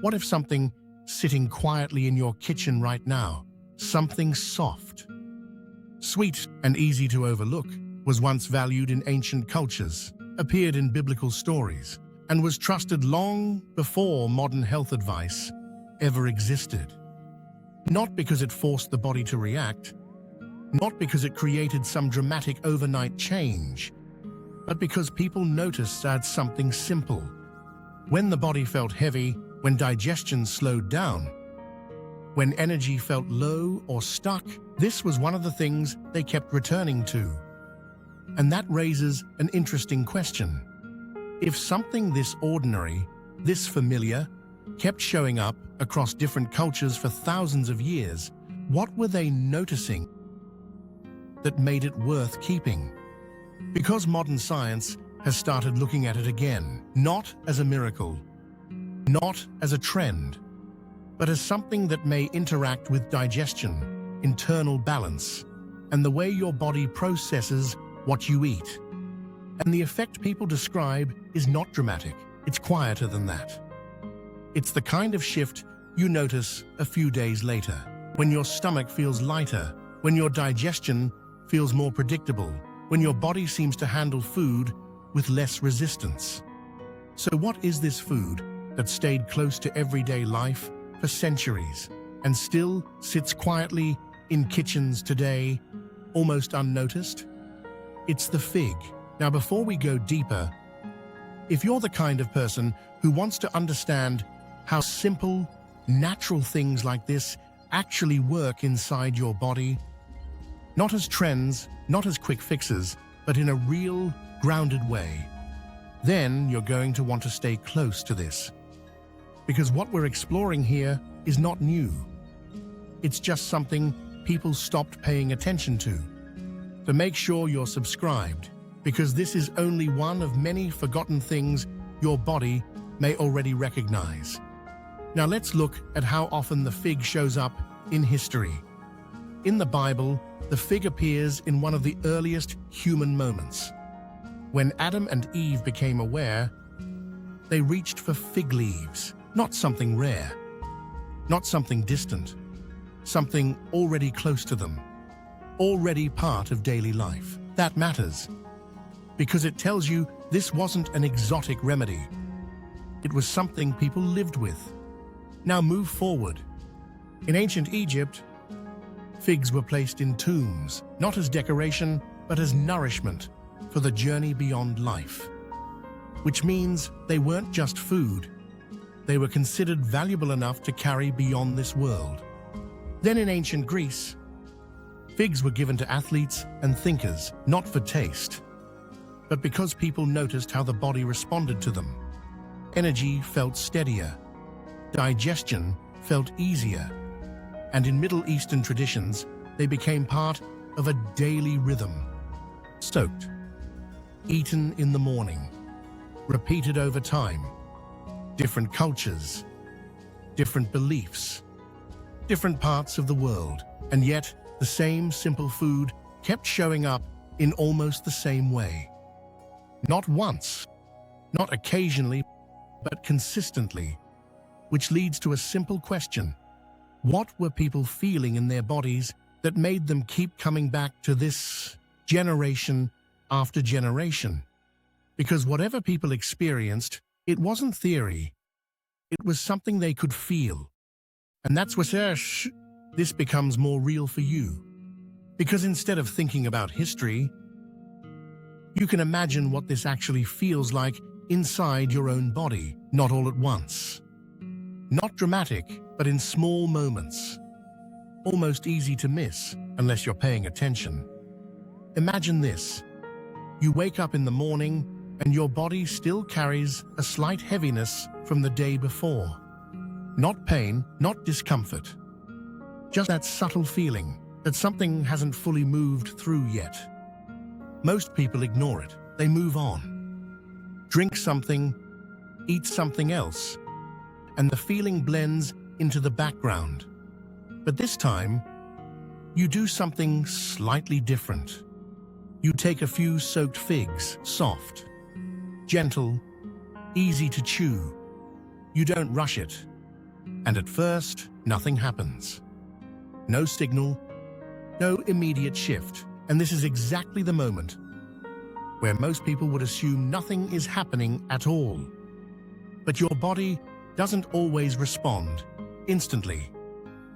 What if something sitting quietly in your kitchen right now, something soft, sweet and easy to overlook, was once valued in ancient cultures, appeared in biblical stories, and was trusted long before modern health advice ever existed? Not because it forced the body to react, not because it created some dramatic overnight change, but because people noticed that something simple. When the body felt heavy, when digestion slowed down, when energy felt low or stuck, this was one of the things they kept returning to. And that raises an interesting question. If something this ordinary, this familiar, kept showing up across different cultures for thousands of years, what were they noticing that made it worth keeping? Because modern science has started looking at it again, not as a miracle, not as a trend, but as something that may interact with digestion, internal balance, and the way your body processes what you eat. And the effect people describe is not dramatic, it's quieter than that. It's the kind of shift you notice a few days later, when your stomach feels lighter, when your digestion feels more predictable, when your body seems to handle food with less resistance. So what is this food that stayed close to everyday life for centuries and still sits quietly in kitchens today, almost unnoticed? It's the fig. Now, before we go deeper, if you're the kind of person who wants to understand how simple, natural things like this actually work inside your body, not as trends, not as quick fixes, but in a real, grounded way, then you're going to want to stay close to this. Because what we're exploring here is not new. It's just something people stopped paying attention to. So make sure you're subscribed, because this is only one of many forgotten things your body may already recognize. Now let's look at how often the fig shows up in history. In the Bible, the fig appears in one of the earliest human moments. When Adam and Eve became aware, they reached for fig leaves, not something rare, not something distant, something already close to them, already part of daily life. That matters, because it tells you this wasn't an exotic remedy. It was something people lived with. Now move forward. In ancient Egypt, figs were placed in tombs, not as decoration, but as nourishment for the journey beyond life. Which means they weren't just food. They were considered valuable enough to carry beyond this world. Then in ancient Greece, figs were given to athletes and thinkers, not for taste, but because people noticed how the body responded to them. Energy felt steadier, digestion felt easier, and in Middle Eastern traditions, they became part of a daily rhythm. Soaked, eaten in the morning, repeated over time. Different cultures, different beliefs, different parts of the world, and yet the same simple food kept showing up in almost the same way. Not once, not occasionally, but consistently, which leads to a simple question. What were people feeling in their bodies that made them keep coming back to this generation after generation? Because whatever people experienced, it wasn't theory. It was something they could feel. And that's where this becomes more real for you. Because instead of thinking about history, you can imagine what this actually feels like inside your own body, not all at once. Not dramatic, but in small moments. Almost easy to miss, unless you're paying attention. Imagine this. You wake up in the morning, and your body still carries a slight heaviness from the day before. Not pain, not discomfort. Just that subtle feeling that something hasn't fully moved through yet. Most people ignore it. They move on. Drink something, eat something else, and the feeling blends into the background. But this time, you do something slightly different. You take a few soaked figs, soft, gentle, easy to chew. You don't rush it. And at first, nothing happens. No signal, no immediate shift. And this is exactly the moment where most people would assume nothing is happening at all. But your body doesn't always respond instantly.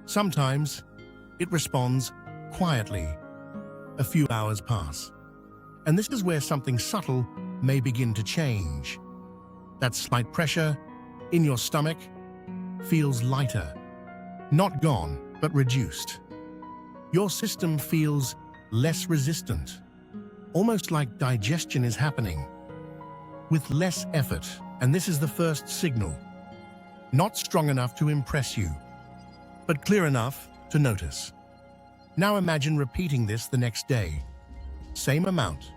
Sometimes it responds quietly. A few hours pass. And this is where something subtle may begin to change. That slight pressure in your stomach feels lighter. Not gone, but reduced. Your system feels less resistant. Almost like digestion is happening. With less effort. And this is the first signal. Not strong enough to impress you, but clear enough to notice. Now imagine repeating this the next day. Same amount,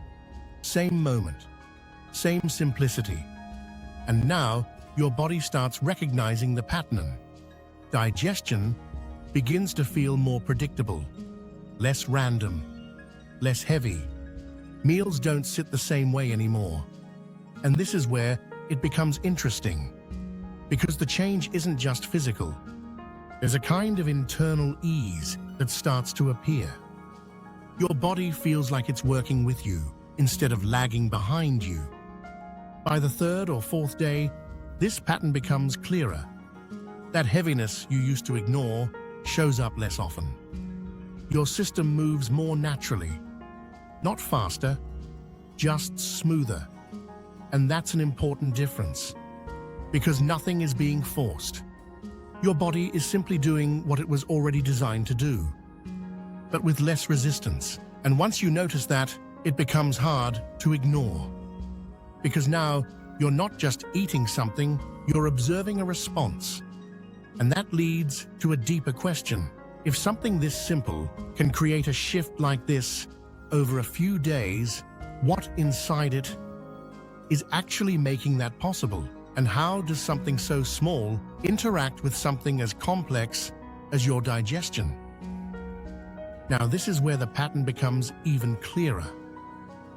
same moment, same simplicity. And now your body starts recognizing the pattern. Digestion begins to feel more predictable, less random, less heavy. Meals don't sit the same way anymore. And this is where it becomes interesting, because the change isn't just physical. There's a kind of internal ease that starts to appear. Your body feels like it's working with you instead of lagging behind you. By the third or fourth day, this pattern becomes clearer. That heaviness you used to ignore shows up less often. Your system moves more naturally, not faster, just smoother. And that's an important difference, because nothing is being forced. Your body is simply doing what it was already designed to do, but with less resistance. And once you notice that, it becomes hard to ignore. Because now, you're not just eating something, you're observing a response. And that leads to a deeper question. If something this simple can create a shift like this over a few days, what inside it is actually making that possible? And how does something so small interact with something as complex as your digestion? Now, this is where the pattern becomes even clearer.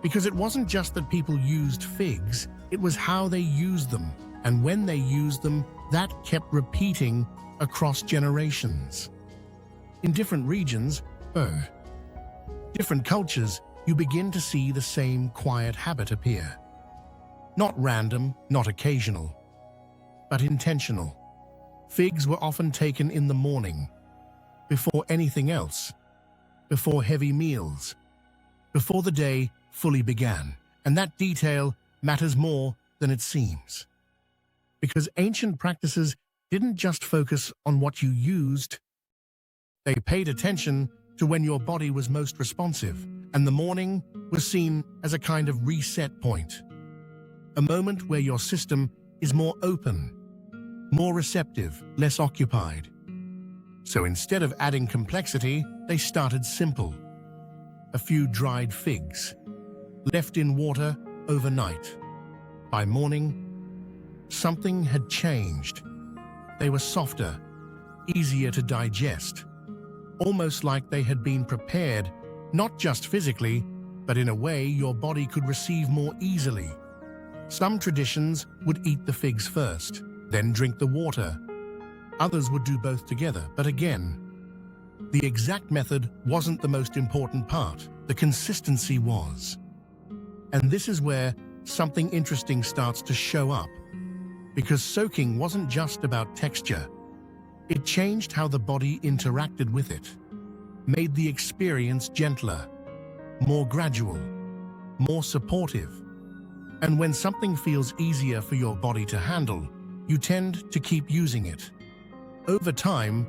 Because it wasn't just that people used figs, it was how they used them. And when they used them, that kept repeating across generations. In different regions, different cultures, you begin to see the same quiet habit appear. Not random, not occasional, but intentional. Figs were often taken in the morning, before anything else, before heavy meals, before the day fully began. And that detail matters more than it seems. Because ancient practices didn't just focus on what you used, they paid attention to when your body was most responsive, and the morning was seen as a kind of reset point. A moment where your system is more open, more receptive, less occupied. So instead of adding complexity, they started simple. A few dried figs, left in water overnight. By morning, something had changed. They were softer, easier to digest, almost like they had been prepared, not just physically, but in a way your body could receive more easily. Some traditions would eat the figs first, then drink the water. Others would do both together, but again, the exact method wasn't the most important part. The consistency was. And this is where something interesting starts to show up. Because soaking wasn't just about texture. It changed how the body interacted with it, made the experience gentler, more gradual, more supportive. And when something feels easier for your body to handle, you tend to keep using it. Over time,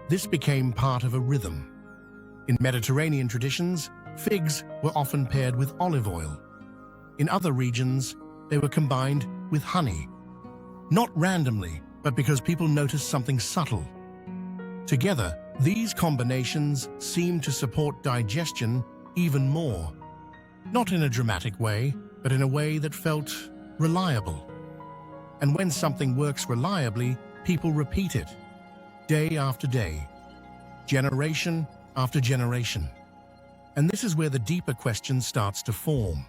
this became part of a rhythm. In Mediterranean traditions, figs were often paired with olive oil. In other regions, they were combined with honey. Not randomly, but because people noticed something subtle. Together, these combinations seemed to support digestion even more. Not in a dramatic way, but in a way that felt reliable. And when something works reliably, people repeat it, day after day, generation after generation. And this is where the deeper question starts to form.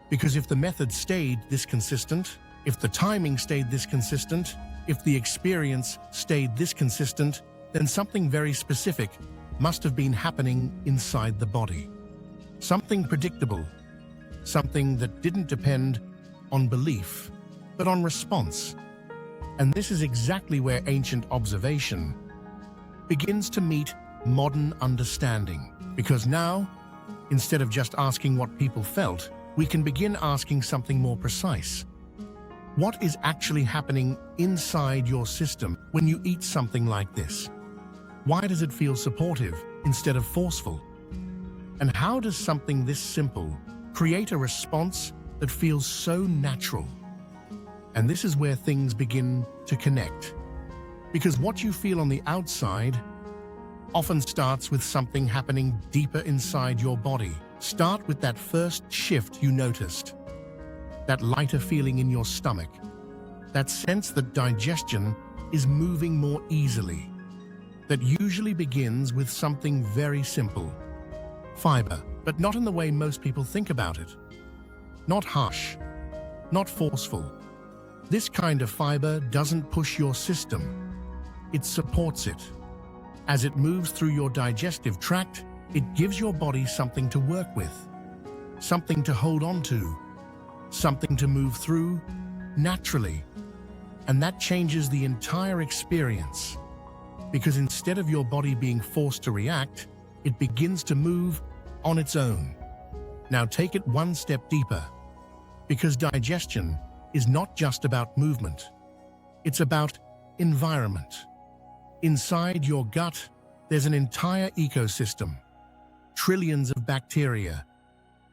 Because if the method stayed this consistent, if the timing stayed this consistent, If the experience stayed this consistent, then something very specific must have been happening inside the body. Something predictable, something that didn't depend on belief, but on response. And this is exactly where ancient observation begins to meet modern understanding. Because now, instead of just asking what people felt, we can begin asking something more precise. What is actually happening inside your system when you eat something like this? Why does it feel supportive instead of forceful? And how does something this simple create a response that feels so natural? And this is where things begin to connect. Because what you feel on the outside often starts with something happening deeper inside your body. Start with that first shift you noticed. That lighter feeling in your stomach. That sense that digestion is moving more easily. That usually begins with something very simple. Fiber, but not in the way most people think about it. Not harsh, not forceful. This kind of fiber doesn't push your system. It supports it. As it moves through your digestive tract, it gives your body something to work with, something to hold on to, something to move through naturally. And that changes the entire experience. Because instead of your body being forced to react, it begins to move on its own. Now take it one step deeper. Because digestion is not just about movement. It's about environment. Inside your gut, there's an entire ecosystem. Trillions of bacteria,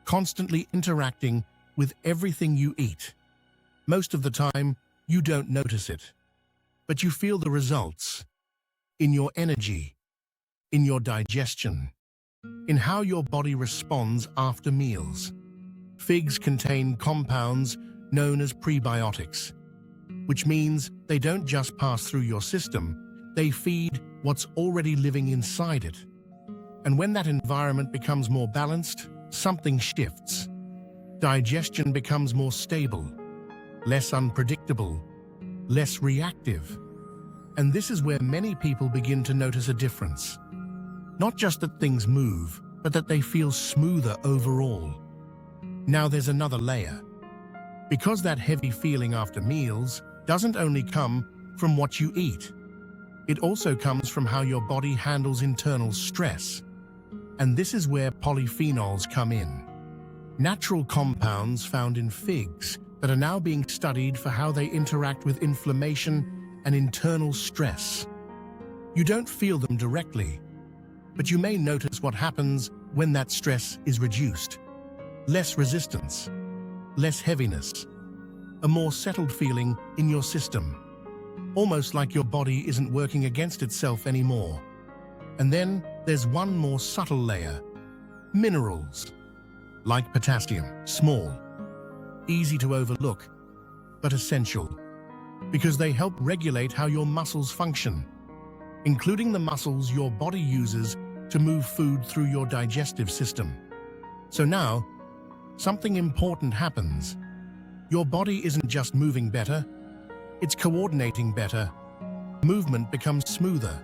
constantly interacting with everything you eat. Most of the time, you don't notice it, but you feel the results in your energy, in your digestion, in how your body responds after meals. Figs contain compounds known as prebiotics, which means they don't just pass through your system, they feed what's already living inside it. And when that environment becomes more balanced, something shifts. Digestion becomes more stable, less unpredictable, less reactive. And this is where many people begin to notice a difference. Not just that things move, but that they feel smoother overall. Now there's another layer. Because that heavy feeling after meals doesn't only come from what you eat. It also comes from how your body handles internal stress. And this is where polyphenols come in. Natural compounds found in figs that are now being studied for how they interact with inflammation and internal stress. You don't feel them directly, but you may notice what happens when that stress is reduced. Less resistance, less heaviness, a more settled feeling in your system. Almost like your body isn't working against itself anymore. And then there's one more subtle layer. Minerals. Like potassium. Small. Easy to overlook, but essential. Because they help regulate how your muscles function, including the muscles your body uses to move food through your digestive system. So now, something important happens. Your body isn't just moving better, it's coordinating better. Movement becomes smoother.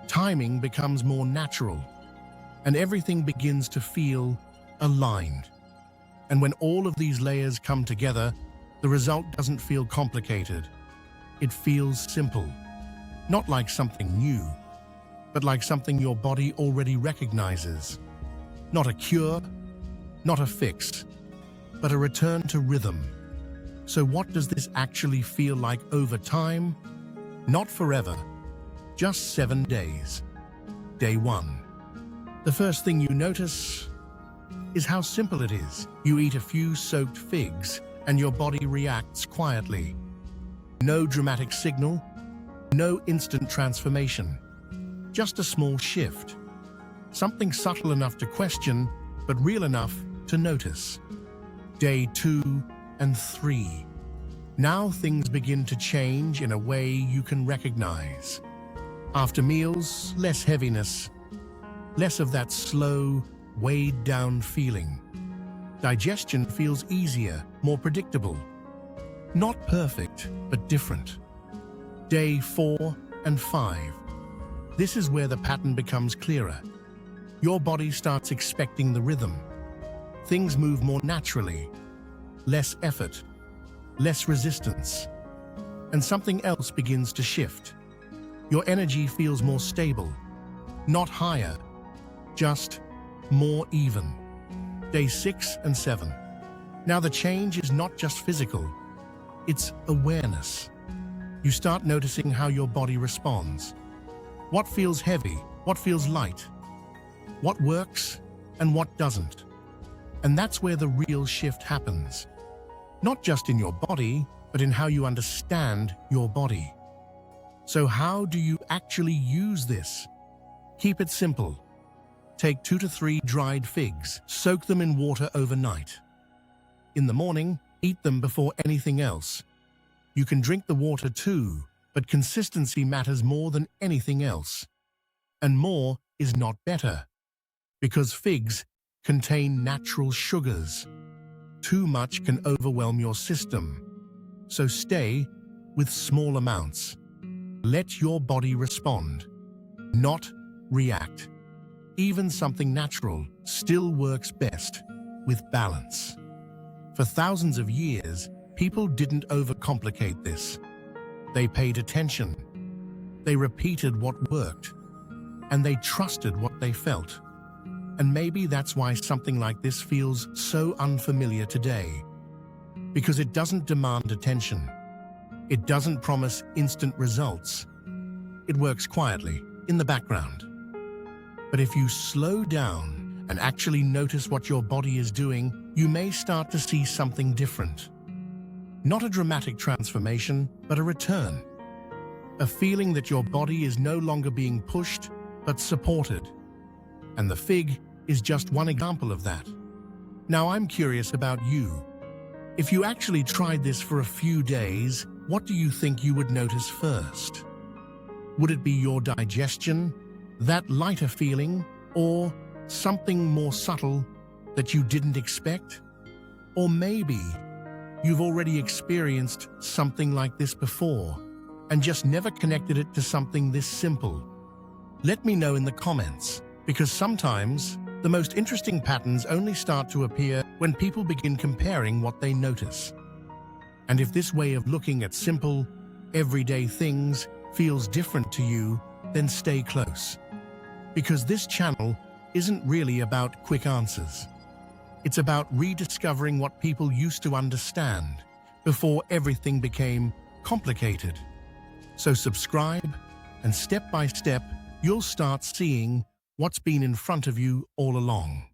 Timing becomes more natural. And everything begins to feel aligned. And when all of these layers come together, the result doesn't feel complicated. It feels simple. Not like something new, but like something your body already recognizes. Not a cure, not a fix, but a return to rhythm. So what does this actually feel like over time? Not forever, just 7 days. Day 1. The first thing you notice is how simple it is. You eat a few soaked figs and your body reacts quietly. No dramatic signal, no instant transformation. Just a small shift. Something subtle enough to question, but real enough to notice. Day 2 and 3. Now things begin to change in a way you can recognize. After meals, less heaviness, less of that slow, weighed down feeling. Digestion feels easier, more predictable. Not perfect, but different. Day 4 and 5. This is where the pattern becomes clearer. Your body starts expecting the rhythm. Things move more naturally, less effort, less resistance. And something else begins to shift. Your energy feels more stable, not higher, just more even. Day 6 and 7. Now the change is not just physical, it's awareness. You start noticing how your body responds. What feels heavy, what feels light, what works and what doesn't. And that's where the real shift happens. Not just in your body, but in how you understand your body. So how do you actually use this? Keep it simple. Take 2 to 3 dried figs, soak them in water overnight. In the morning, eat them before anything else. You can drink the water too, but consistency matters more than anything else. And more is not better, because figs contain natural sugars. Too much can overwhelm your system. So stay with small amounts. Let your body respond, not react. Even something natural still works best with balance. For thousands of years, people didn't overcomplicate this. They paid attention. They repeated what worked. And they trusted what they felt. And maybe that's why something like this feels so unfamiliar today. Because it doesn't demand attention. It doesn't promise instant results. It works quietly, in the background. But if you slow down and actually notice what your body is doing, you may start to see something different. Not a dramatic transformation, but a return. A feeling that your body is no longer being pushed, but supported. And the fig is just one example of that. Now I'm curious about you. If you actually tried this for a few days, what do you think you would notice first? Would it be your digestion, that lighter feeling, or something more subtle that you didn't expect? Or maybe you've already experienced something like this before and just never connected it to something this simple. Let me know in the comments, because sometimes the most interesting patterns only start to appear when people begin comparing what they notice. And if this way of looking at simple, everyday things feels different to you, then stay close. Because this channel isn't really about quick answers. It's about rediscovering what people used to understand before everything became complicated. So subscribe, and step by step, you'll start seeing what's been in front of you all along.